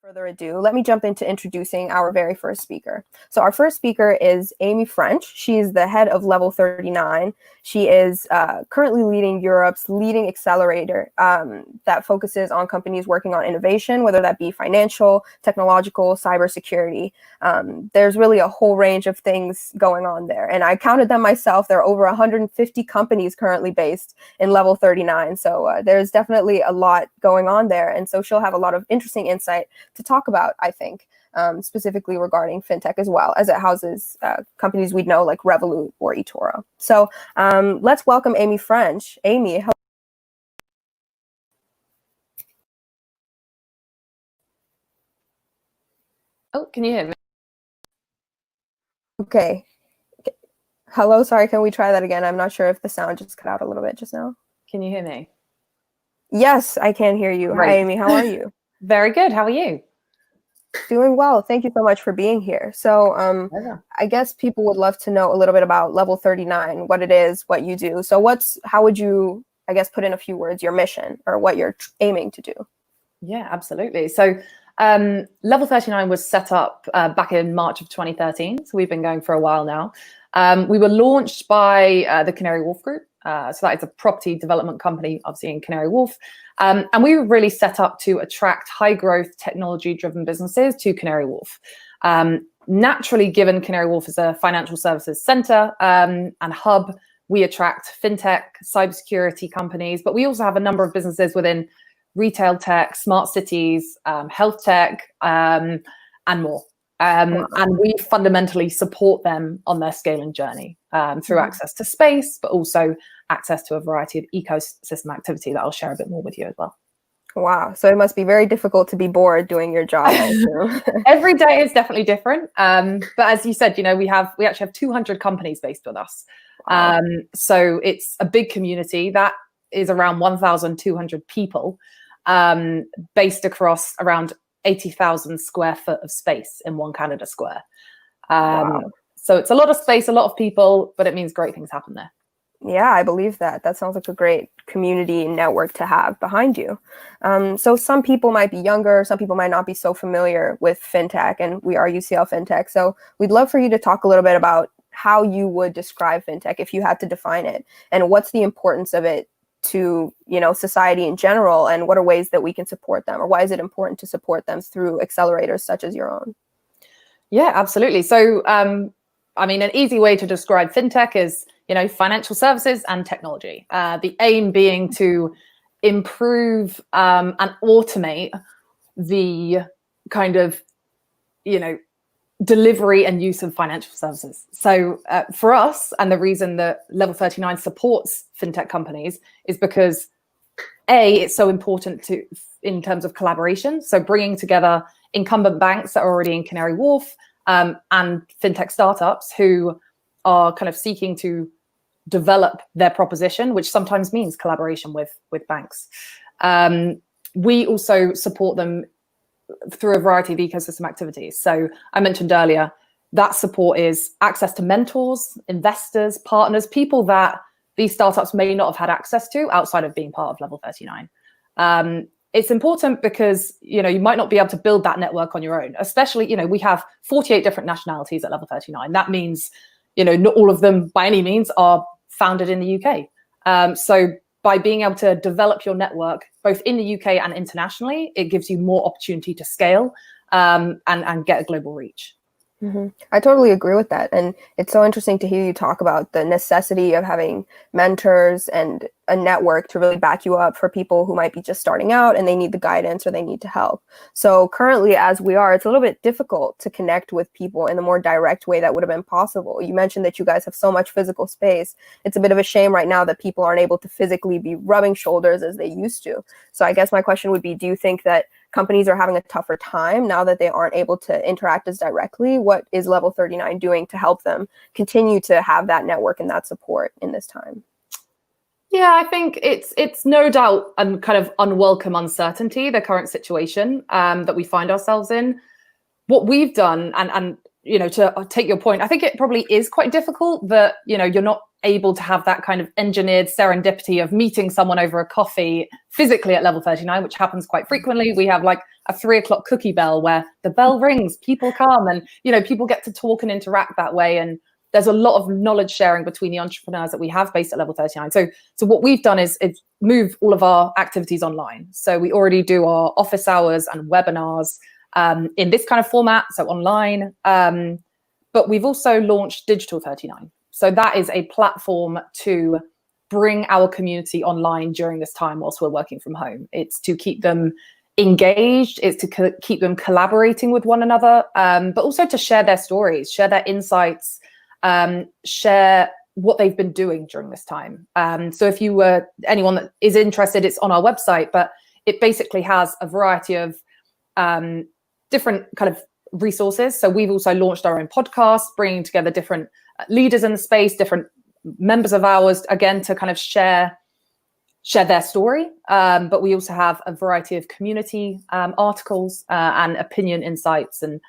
Further ado, let me jump into introducing our very first speaker. So our first speaker is Amy French. She's the head of Level39. She is currently leading Europe's leading accelerator that focuses on companies working on innovation, whether that be financial, technological, cybersecurity. There's really a whole range of things going on there. And I counted them myself. There are over 150 companies currently based in Level39. So there's definitely a lot going on there. And so she'll have a lot of interesting insight to talk about, I think, specifically regarding FinTech as well, as it houses companies we'd know like Revolut or eToro. So let's welcome Amy French. Amy, hello. Oh, can you hear me? Okay. Hello, sorry, can we try that again? I'm not sure if the sound just cut out a little bit just now. Can you hear me? Yes, I can hear you. Great. Hi, Amy, how are you? Very good. How are you? Doing well. Thank you so much for being here. So I guess people would love to know a little bit about Level39, what it is, what you do. So how would you, I guess, put in a few words, your mission or what you're aiming to do? Yeah, absolutely. So Level39 was set up back in March of 2013. So we've been going for a while now. We were launched by the Canary Wharf Group. So that is a property development company, obviously in Canary Wharf. And we were really set up to attract high growth technology-driven businesses to Canary Wharf. Naturally, given Canary Wharf is a financial services center and hub, we attract FinTech, cybersecurity companies, but we also have a number of businesses within retail tech, smart cities, health tech, and more. And we fundamentally support them on their scaling journey through access to space, but also access to a variety of ecosystem activity that I'll share a bit more with you as well. Wow. So it must be very difficult to be bored doing your job. Every day is definitely different. But as you said, we actually have 200 companies based with us. Wow. So it's a big community that is around 1,200 people based across around 80,000 square foot of space in One Canada Square. Wow. So it's a lot of space, a lot of people, but it means great things happen there. Yeah, I believe that. That sounds like a great community network to have behind you. So some people might be younger, some people might not be so familiar with FinTech, and we are UCL FinTech. So we'd love for you to talk a little bit about how you would describe FinTech if you had to define it, and what's the importance of it to society in general, and what are ways that we can support them, or why is it important to support them through accelerators such as your own? Yeah, absolutely. So I mean, an easy way to describe FinTech is financial services and technology. The aim being to improve and automate the kind of delivery and use of financial services. So for us, and the reason that Level39 supports FinTech companies is because it's so important in terms of collaboration. So bringing together incumbent banks that are already in Canary Wharf and FinTech startups who are kind of seeking to develop their proposition, which sometimes means collaboration with banks. We also support them through a variety of ecosystem activities. So I mentioned earlier, that support is access to mentors, investors, partners, people that these startups may not have had access to outside of being part of Level39. It's important because, you might not be able to build that network on your own, especially, we have 48 different nationalities at Level39. That means, not all of them by any means are founded in the UK. So by being able to develop your network, both in the UK and internationally, it gives you more opportunity to scale and get a global reach. Mm-hmm. I totally agree with that. And it's so interesting to hear you talk about the necessity of having mentors and a network to really back you up for people who might be just starting out and they need the guidance or they need to help. So currently, as we are, it's a little bit difficult to connect with people in the more direct way that would have been possible. You mentioned that you guys have so much physical space. It's a bit of a shame right now that people aren't able to physically be rubbing shoulders as they used to. So I guess my question would be, do you think that companies are having a tougher time now that they aren't able to interact as directly? What is Level39 doing to help them continue to have that network and that support in this time? Yeah, I think it's no doubt a kind of unwelcome uncertainty, the current situation that we find ourselves in. What we've done, and to take your point, I think it probably is quite difficult that you're not able to have that kind of engineered serendipity of meeting someone over a coffee physically at Level 39, which happens quite frequently. We have like a 3 o'clock cookie bell where the bell rings, people come, and people get to talk and interact that way. And there's a lot of knowledge sharing between the entrepreneurs that we have based at Level 39. So what we've done is move all of our activities online. So we already do our office hours and webinars in this kind of format, so online. But we've also launched Digital 39. So that is a platform to bring our community online during this time whilst we're working from home. It's to keep them engaged, it's to keep them collaborating with one another, but also to share their stories, share their insights, share what they've been doing during this time. So if you were anyone that is interested, it's on our website, but it basically has a variety of different kind of resources. So we've also launched our own podcast, bringing together different leaders in the space, different members of ours, again, to kind of share their story. But we also have a variety of community articles and opinion insights and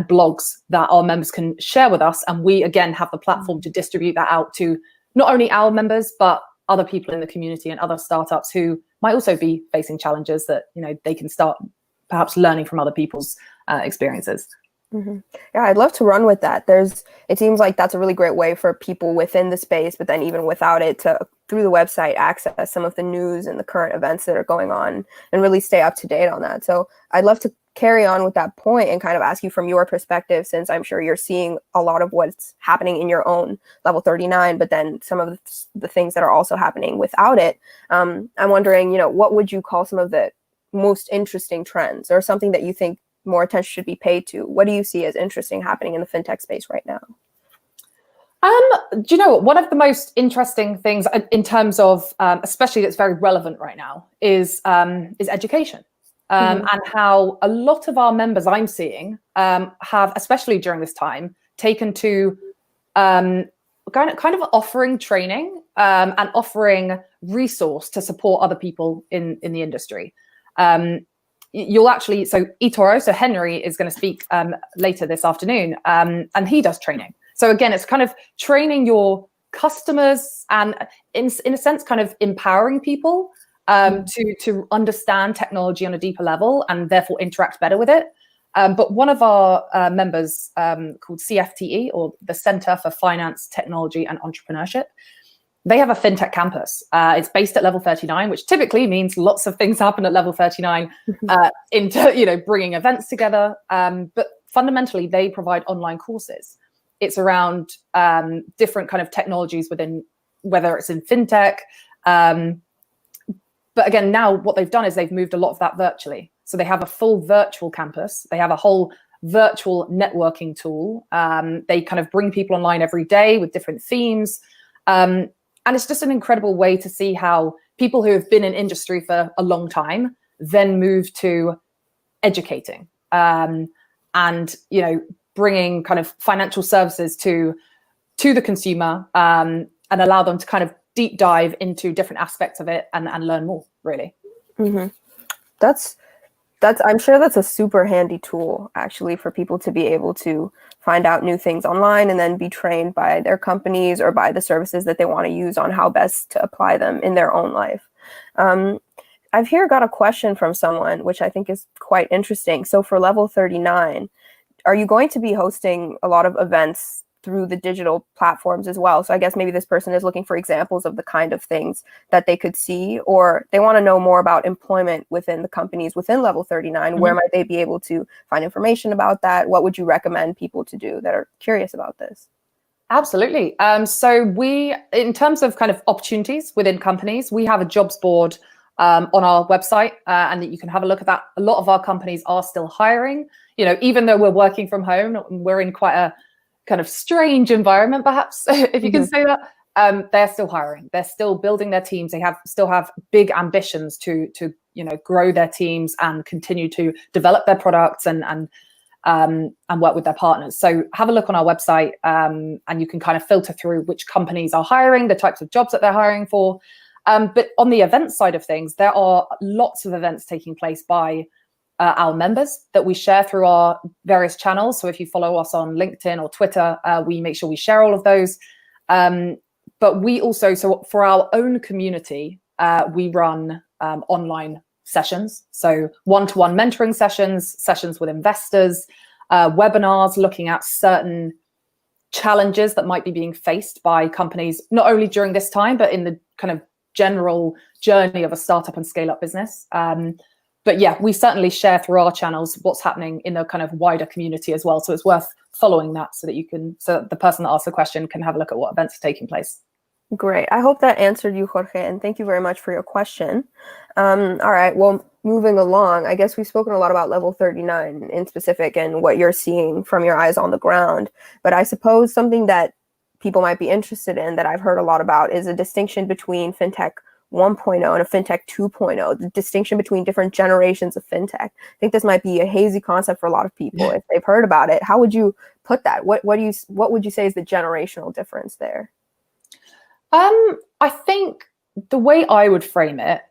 blogs that our members can share with us. And we, again, have the platform to distribute that out to not only our members, but other people in the community and other startups who might also be facing challenges that, they can start perhaps learning from other people's experiences. Mm-hmm. Yeah, I'd love to run with that. It seems like that's a really great way for people within the space, but then even without it, to through the website access some of the news and the current events that are going on and really stay up to date on that. So I'd love to carry on with that point and kind of ask you from your perspective, since I'm sure you're seeing a lot of what's happening in your own Level 39, but then some of the things that are also happening without it. I'm wondering, what would you call some of the most interesting trends, or something that you think more attention should be paid to? What do you see as interesting happening in the fintech space right now? Do you know what? One of the most interesting things in terms of, especially that's very relevant right now, is education. And how a lot of our members I'm seeing have, especially during this time, taken to kind of offering training and offering resource to support other people in the industry. You'll actually, so eToro, so Henry is going to speak later this afternoon, and he does training. So again, it's kind of training your customers and in a sense, kind of empowering people to understand technology on a deeper level and therefore interact better with it. But one of our members called CFTE, or the Center for Finance, Technology and Entrepreneurship, they have a FinTech campus. It's based at Level 39, which typically means lots of things happen at Level 39 into, bringing events together. But fundamentally, they provide online courses. It's around different kind of technologies within, whether it's in FinTech. But again, now what they've done is they've moved a lot of that virtually. So they have a full virtual campus. They have a whole virtual networking tool. They kind of bring people online every day with different themes. And it's just an incredible way to see how people who have been in industry for a long time then move to educating and, bringing kind of financial services to the consumer and allow them to kind of deep dive into different aspects of it and learn more, really. Mm-hmm. That's I'm sure that's a super handy tool, actually, for people to be able to find out new things online and then be trained by their companies or by the services that they want to use on how best to apply them in their own life. I've here got a question from someone, which I think is quite interesting. So for Level 39, are you going to be hosting a lot of events through the digital platforms as well? So I guess maybe this person is looking for examples of the kind of things that they could see, or they want to know more about employment within the companies within Level 39. Mm-hmm. Where might they be able to find information about that? What would you recommend people to do that are curious about this? Absolutely. So we, in terms of kind of opportunities within companies, we have a jobs board on our website, and that you can have a look at that. A lot of our companies are still hiring. Even though we're working from home, we're in quite a kind of strange environment, perhaps, if you can say that. They're still hiring. They're still building their teams. They still have big ambitions to grow their teams and continue to develop their products and work with their partners. So have a look on our website, and you can kind of filter through which companies are hiring, the types of jobs that they're hiring for. But on the event side of things, there are lots of events taking place by our members that we share through our various channels. So if you follow us on LinkedIn or Twitter, we make sure we share all of those. But But we also, so for our own community, we run online sessions. So one-to-one mentoring sessions, sessions with investors, webinars looking at certain challenges that might be being faced by companies, not only during this time, but in the kind of general journey of a startup and scale up business. But yeah, we certainly share through our channels what's happening in the kind of wider community as well. So it's worth following that so that you can, so that the person that asked the question can have a look at what events are taking place. Great. I hope that answered you, Jorge, and thank you very much for your question. All right. Well, moving along, I guess we've spoken a lot about Level 39 in specific and what you're seeing from your eyes on the ground. But I suppose something that people might be interested in that I've heard a lot about is a distinction between FinTech 1.0 and a FinTech 2.0, the distinction between different generations of FinTech. I think this might be a hazy concept for a lot of people if they've heard about it. How would you put that? What would you say is the generational difference there? I think the way I would frame it,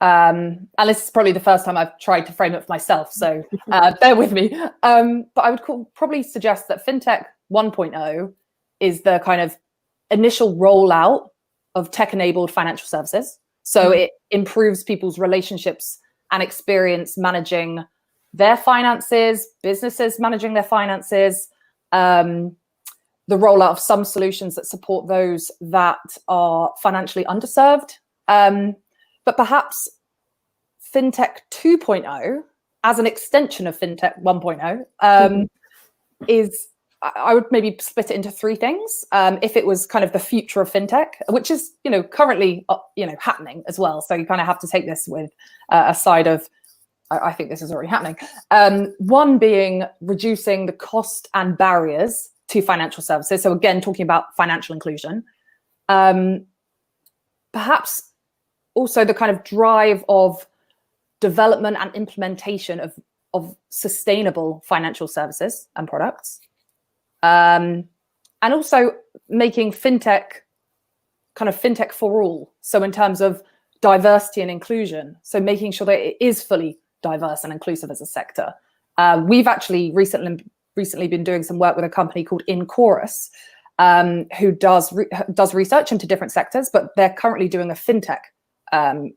and this is probably the first time I've tried to frame it for myself, so bear with me. But I would probably suggest that FinTech 1.0 is the kind of initial rollout of tech-enabled financial services. So it improves people's relationships and experience managing their finances, businesses managing their finances, the rollout of some solutions that support those that are financially underserved. But perhaps FinTech 2.0, as an extension of FinTech 1.0, is, I would maybe split it into three things. If it was kind of the future of FinTech, which is, currently, happening as well. So you kind of have to take this with a side of, I think this is already happening. One being reducing the cost and barriers to financial services. So again, talking about financial inclusion. Perhaps also the kind of drive of development and implementation of sustainable financial services and products. And also making FinTech kind of FinTech for all. So in terms of diversity and inclusion, so making sure that it is fully diverse and inclusive as a sector. We've actually recently been doing some work with a company called Inchorus, who does research into different sectors, but they're currently doing a FinTech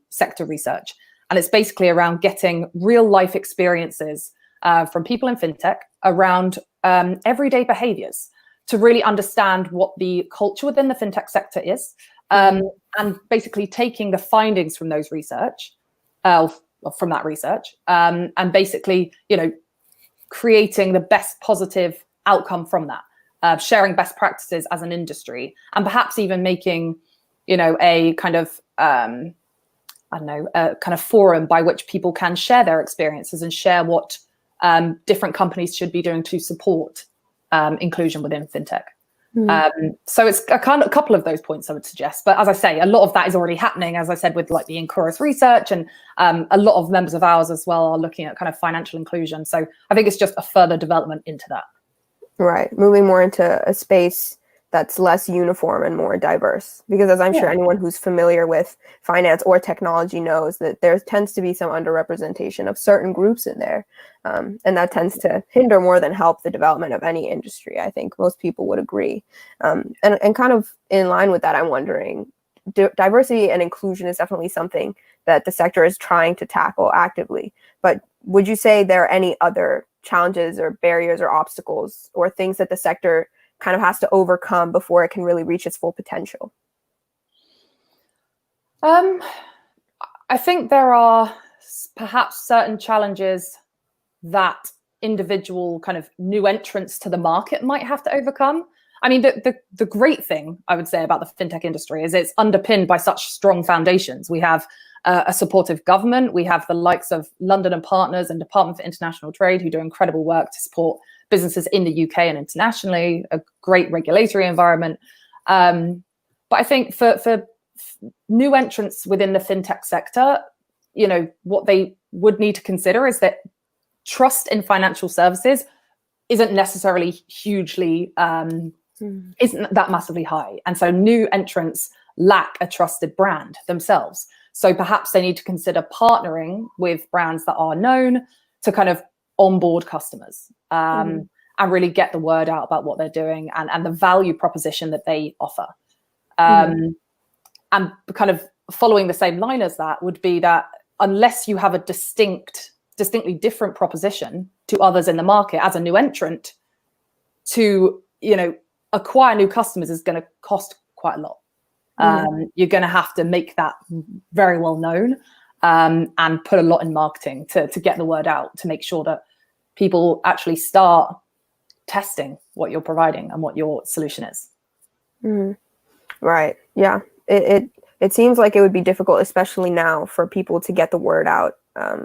sector research. And it's basically around getting real life experiences from people in FinTech around everyday behaviors to really understand what the culture within the FinTech sector is, and basically taking the findings from those research, from that research, and basically, creating the best positive outcome from that, sharing best practices as an industry, and perhaps even making, a kind of, a kind of forum by which people can share their experiences and share what different companies should be doing to support inclusion within FinTech. So it's a couple of those points I would suggest. But as I say, a lot of that is already happening, as I said, with like the Inchorus research, and a lot of members of ours as well are looking at kind of financial inclusion. So I think it's just a further development into that. Right. Moving more into a space that's less uniform and more diverse. Because as I'm sure anyone who's familiar with finance or technology knows that there tends to be some underrepresentation of certain groups in there. And that tends to hinder more than help the development of any industry. I think most people would agree. And kind of in line with that, I'm wondering, diversity and inclusion is definitely something that the sector is trying to tackle actively. But would you say there are any other challenges or barriers or obstacles or things that the sector kind of has to overcome before it can really reach its full potential? I think there are perhaps certain challenges that individual kind of new entrants to the market might have to overcome. I mean, the great thing I would say about the FinTech industry is it's underpinned by such strong foundations. We have a supportive government. We have the likes of London and Partners and Department for International Trade, who do incredible work to support businesses in the UK and internationally, a great regulatory environment. But I think for new entrants within the FinTech sector, what they would need to consider is that trust in financial services isn't necessarily hugely, isn't that massively high. And so new entrants lack a trusted brand themselves. So perhaps they need to consider partnering with brands that are known to kind of onboard customers and really get the word out about what they're doing and the value proposition that they offer. And kind of following the same line as that would be that unless you have a distinctly different proposition to others in the market as a new entrant, to acquire new customers is going to cost quite a lot. You're going to have to make that very well known, and put a lot in marketing to get the word out, to make sure that people actually start testing what you're providing and what your solution is. Right. Yeah. It seems like it would be difficult, especially now, for people to get the word out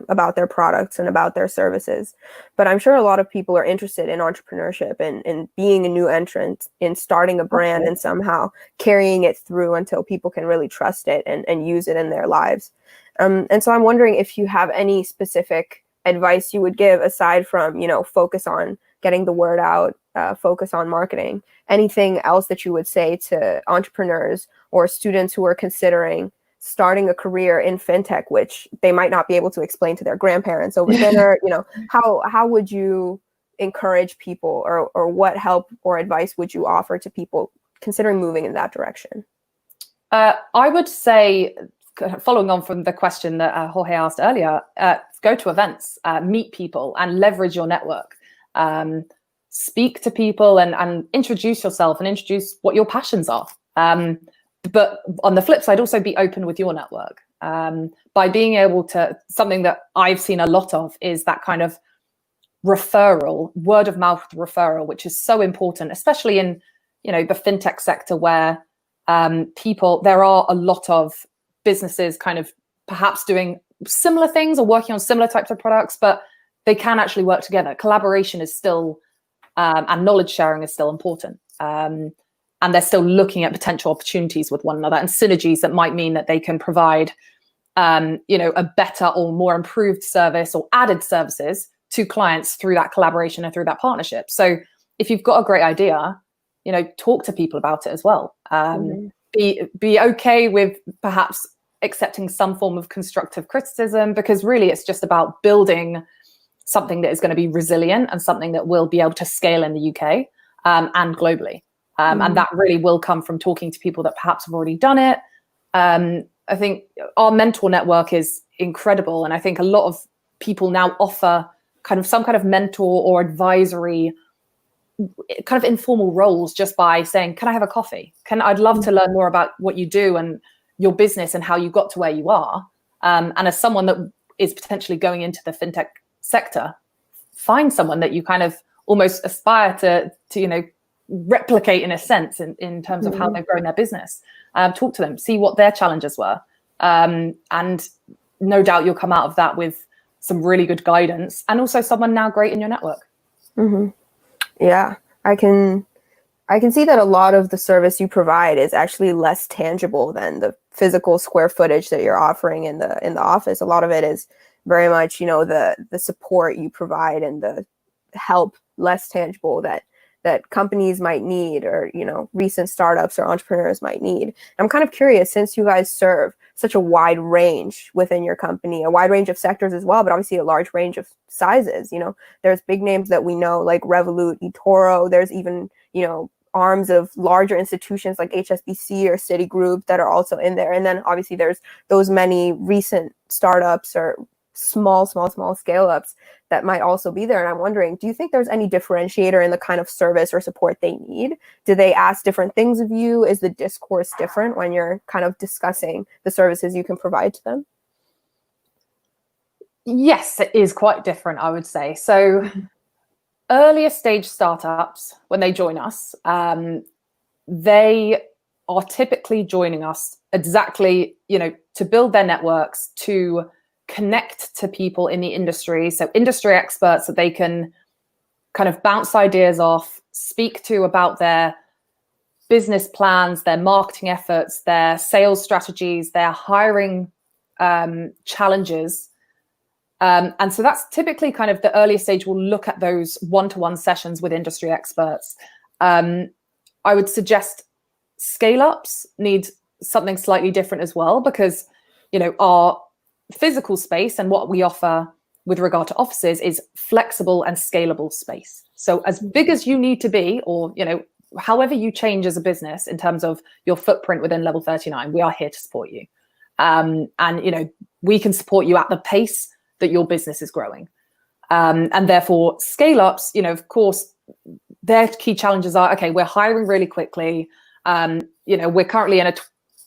about their products and about their services. But I'm sure a lot of people are interested in entrepreneurship and being a new entrant, in starting a brand and somehow carrying it through until people can really trust it and use it in their lives. And so I'm wondering if you have any specific advice you would give, aside from, focus on getting the word out, focus on marketing. Anything else that you would say to entrepreneurs or students who are considering starting a career in fintech, which they might not be able to explain to their grandparents over dinner? How would you encourage people, or what help or advice would you offer to people considering moving in that direction? I would say, following on from the question that Jorge asked earlier, go to events, meet people, and leverage your network. Speak to people and introduce yourself and introduce what your passions are. But on the flip side, also be open with your network. By being able to, something that I've seen a lot of is that kind of referral, word of mouth referral, which is so important, especially in, the fintech sector, where there are a lot of businesses kind of perhaps doing similar things or working on similar types of products, but they can actually work together. Collaboration is still, and knowledge sharing is still important. And they're still looking at potential opportunities with one another and synergies that might mean that they can provide, a better or more improved service or added services to clients through that collaboration and through that partnership. So if you've got a great idea, talk to people about it as well. Be okay with perhaps accepting some form of constructive criticism, because really it's just about building something that is going to be resilient and something that will be able to scale in the UK and globally. And that really will come from talking to people that perhaps have already done it. I think our mentor network is incredible. And I think a lot of people now offer some kind of mentor or advisory kind of informal roles, just by saying, can I have a coffee? I'd love to learn more about what you do and your business and how you got to where you are. And as someone that is potentially going into the fintech sector, find someone that you kind of almost aspire to replicate in a sense in terms of how they've grown their business. Talk to them, see what their challenges were. And no doubt you'll come out of that with some really good guidance, and also someone now great in your network. Yeah, I can see that a lot of the service you provide is actually less tangible than the physical square footage that you're offering in the office. A lot of it is very much, the support you provide and the help, less tangible, that companies might need, or, recent startups or entrepreneurs might need. I'm kind of curious, since you guys serve such a wide range within your company, a wide range of sectors as well, but obviously a large range of sizes, there's big names that we know like Revolut, eToro. There's even, arms of larger institutions like HSBC or Citigroup that are also in there. And then obviously there's those many recent startups or small scale ups that might also be there. And I'm wondering, do you think there's any differentiator in the kind of service or support they need? Do they ask different things of you? Is the discourse different when you're kind of discussing the services you can provide to them? Yes, it is quite different, I would say. So earlier stage startups, when they join us, they are typically joining us exactly, to build their networks, to connect to people in the industry. So industry experts that they can kind of bounce ideas off, speak to about their business plans, their marketing efforts, their sales strategies, their hiring challenges. And so that's typically kind of the earlier stage. We'll look at those one-to-one sessions with industry experts. I would suggest scale-ups need something slightly different as well, because, our physical space and what we offer with regard to offices is flexible and scalable space. So as big as you need to be, or, however you change as a business in terms of your footprint within Level 39, we are here to support you. And, we can support you at the pace that your business is growing. And therefore, scale-ups, of course, their key challenges are, okay, we're hiring really quickly. We're currently in a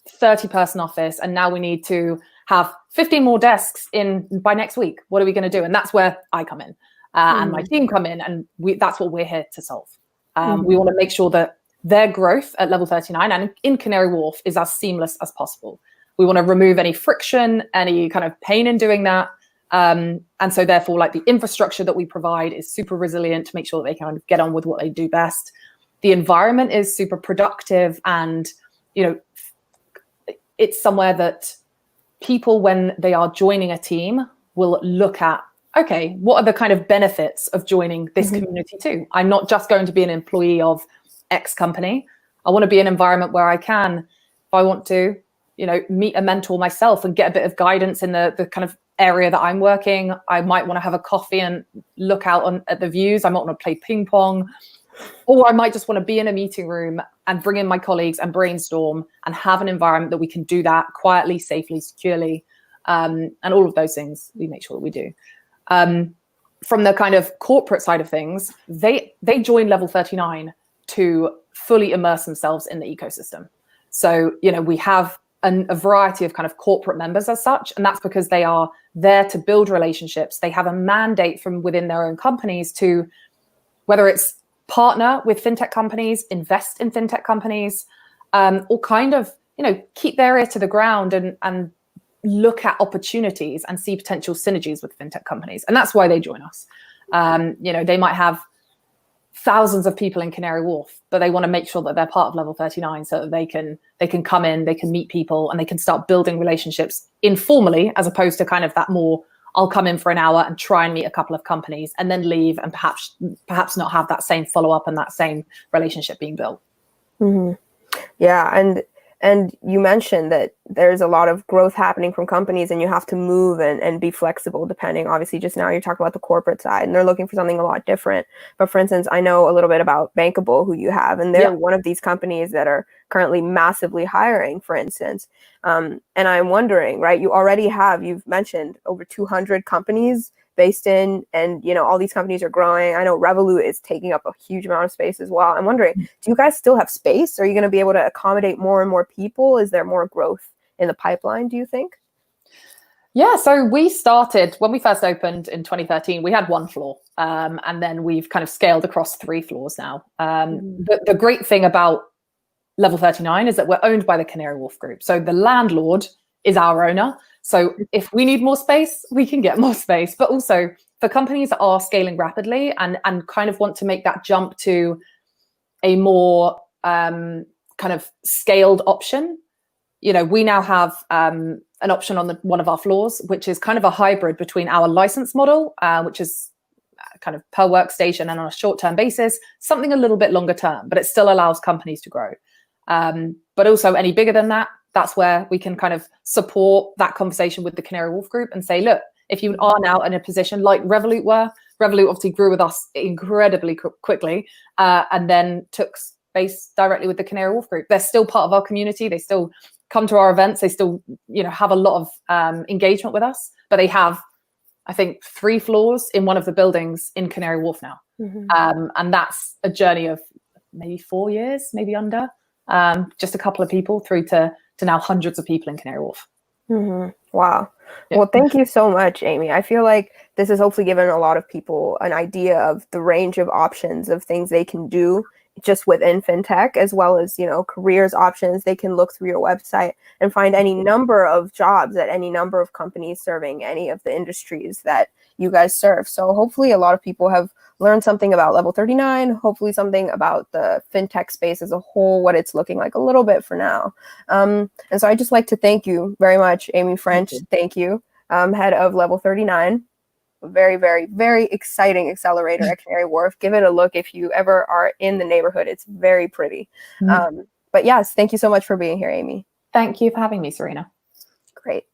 30-person office, and now we need to have 15 more desks in by next week. What are we going to do? And that's where I come in, and my team come in, and that's what we're here to solve. We want to make sure that their growth at Level 39 and in Canary Wharf is as seamless as possible. We want to remove any friction, any kind of pain in doing that. And so therefore, like, the infrastructure that we provide is super resilient to make sure that they can get on with what they do best. The environment is super productive, and, it's somewhere that people, when they are joining a team, will look at, okay, what are the kind of benefits of joining this community too? I'm not just going to be an employee of X company. I want to be an environment where I can, if I want to, meet a mentor myself and get a bit of guidance in the kind of area that I'm working. I might want to have a coffee and look out at the views. I might want to play ping pong, or I might just want to be in a meeting room and bring in my colleagues and brainstorm and have an environment that we can do that quietly, safely, securely, and all of those things we make sure that we do. From the kind of corporate side of things, they join Level 39 to fully immerse themselves in the ecosystem. So, we have a variety of kind of corporate members as such, and that's because they are there to build relationships. They have a mandate from within their own companies to, whether it's partner with fintech companies, invest in fintech companies, or kind of, keep their ear to the ground and look at opportunities and see potential synergies with fintech companies. And that's why they join us. They might have thousands of people in Canary Wharf, but they want to make sure that they're part of Level 39 so that they can come in, they can meet people, and they can start building relationships informally, as opposed to kind of that more, I'll come in for an hour and try and meet a couple of companies and then leave, and perhaps not have that same follow-up and that same relationship being built. Yeah, and you mentioned that there's a lot of growth happening from companies, and you have to move and be flexible depending. Obviously, just now you're talking about the corporate side, and they're looking for something a lot different. But for instance, I know a little bit about Bankable, who you have, and they're one of these companies that are currently massively hiring, for instance. And I'm wondering, right, you've mentioned over 200 companies based in, and all these companies are growing. I know Revolut is taking up a huge amount of space as well. I'm wondering, do you guys still have space? Are you going to be able to accommodate more and more people? Is there more growth in the pipeline, do you think? Yeah, so we started, when we first opened in 2013, we had one floor, and then we've kind of scaled across 3 floors now. The great thing about Level 39 is that we're owned by the Canary Wharf Group. So the landlord is our owner. So if we need more space, we can get more space. But also for companies that are scaling rapidly and kind of want to make that jump to a more kind of scaled option, we now have an option on one of our floors, which is kind of a hybrid between our license model, which is kind of per workstation and on a short-term basis, something a little bit longer term, but it still allows companies to grow. But also any bigger than that, that's where we can kind of support that conversation with the Canary Wharf Group and say, look, if you are now in a position like Revolut were, Revolut obviously grew with us incredibly quickly, and then took space directly with the Canary Wharf Group. They're still part of our community. They still come to our events. They still, have a lot of engagement with us, but they have, I think, 3 floors in one of the buildings in Canary Wharf now. And that's a journey of maybe 4 years, maybe under, just a couple of people through to now hundreds of people in Canary Wharf. Wow. Yeah. Well, thank you so much, Amy. I feel like this has hopefully given a lot of people an idea of the range of options of things they can do just within fintech, as well as, careers options. They can look through your website and find any number of jobs at any number of companies serving any of the industries that you guys serve. So hopefully a lot of people have learned something about Level 39, hopefully something about the fintech space as a whole, what it's looking like a little bit for now. And so I'd just like to thank you very much, Amy French. Thank you, head of Level 39. A very, very, very exciting accelerator at Canary Wharf. Give it a look if you ever are in the neighborhood. It's very pretty. But yes, thank you so much for being here, Amy. Thank you for having me, Serena. Great.